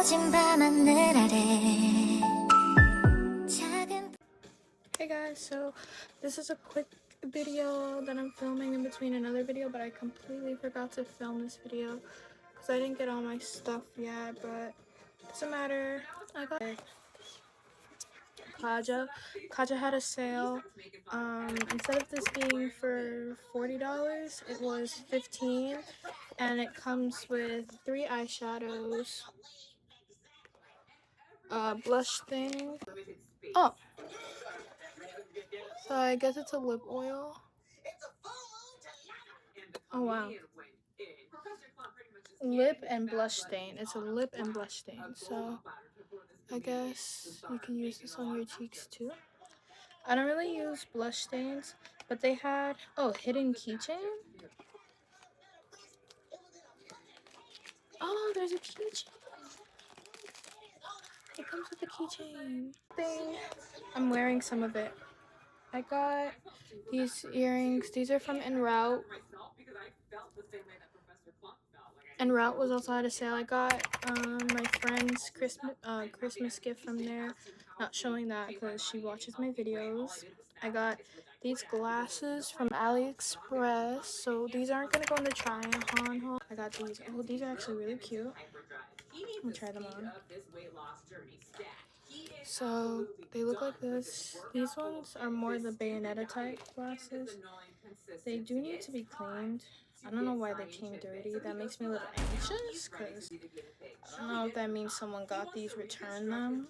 Hey guys, so this is a quick video that I'm filming in between another video, but I completely forgot to film this video because I didn't get all my stuff yet, but it doesn't matter. I got Kaja had a sale. Instead of this being for $40, it was $15, and it comes with 3 eyeshadows, blush thing. Oh, so I guess it's a lip oil. Oh wow. Lip and blush stain. It's a lip and blush stain. So I guess you can use this on your cheeks too. I don't really use blush stains, but they had, oh, hidden keychain. Oh, there's a keychain. It comes with a keychain thing. I'm wearing some of it. I got these earrings. These are from En Route. En Route was also at a sale. I got my friend's Christmas gift from there. Not showing that because she watches my videos. I got these glasses from AliExpress. So these aren't going to go in the try-on haul. I got these. Oh, these are actually really cute. I'm going to try them on. So they look like this. These ones are more the bayonetta type glasses. They do need to be cleaned. I don't know why they came dirty. That makes me a little anxious because I don't know if that means someone got these, returned them.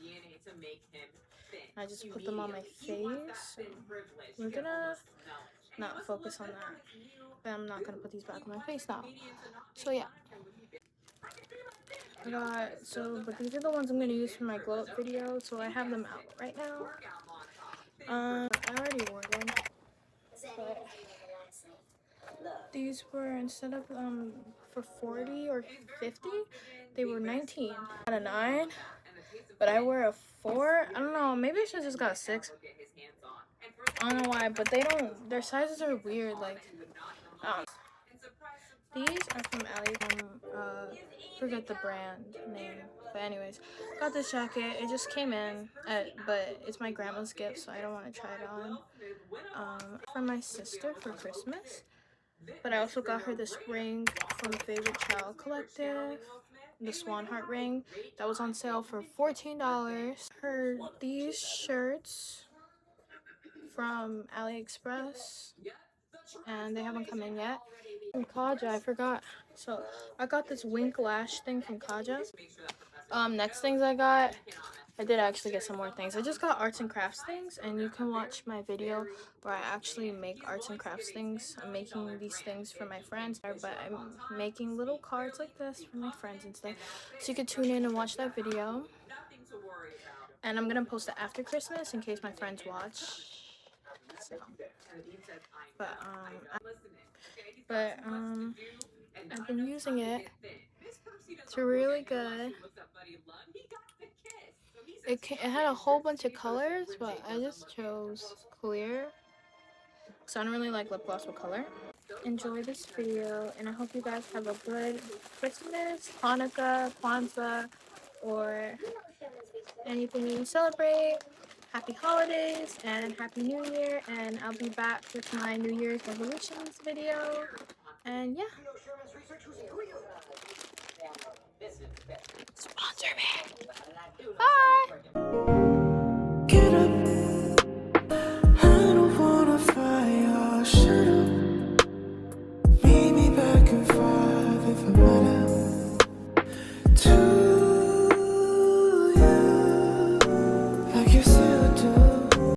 I just put them on my face. So we're gonna not focus on that. But I'm not gonna put these back on my face now. So yeah. But these are the ones I'm gonna use for my glow up video. So I have them out right now. I already wore them. But these were, instead of for 40 or 50, they were 19 out of 9, but I wear a 4. I don't know, maybe I should just got a 6. I don't know why, but their sizes are weird. Like these are from forget the brand name, but anyways, got this jacket. It just came in but it's my grandma's gift, so I don't want to try it on. For my sister for Christmas. But I also got her this ring from 𝑓xs Collective, the Swan Heart ring that was on sale for $14. These shirts from AliExpress, and they haven't come in yet. From Kaja, I forgot. So I got this wink lash thing from Kaja. Next things I did actually get some more things. I just got arts and crafts things, and you can watch my video where I actually make arts and crafts things. I'm making these things for my friends, but I'm making little cards like this for my friends and stuff. So you can tune in and watch that video. And I'm gonna post it after Christmas in case my friends watch. So, I've been using it. It's really good. It had a whole bunch of colors, but I just chose clear because I don't really like lip gloss with color. Enjoy this video, and I hope you guys have a good Christmas, Hanukkah, Kwanzaa, or anything you celebrate. Happy holidays and Happy New Year, and I'll be back with my New Year's resolutions video. And yeah. Sponsor me. Bye. Get up.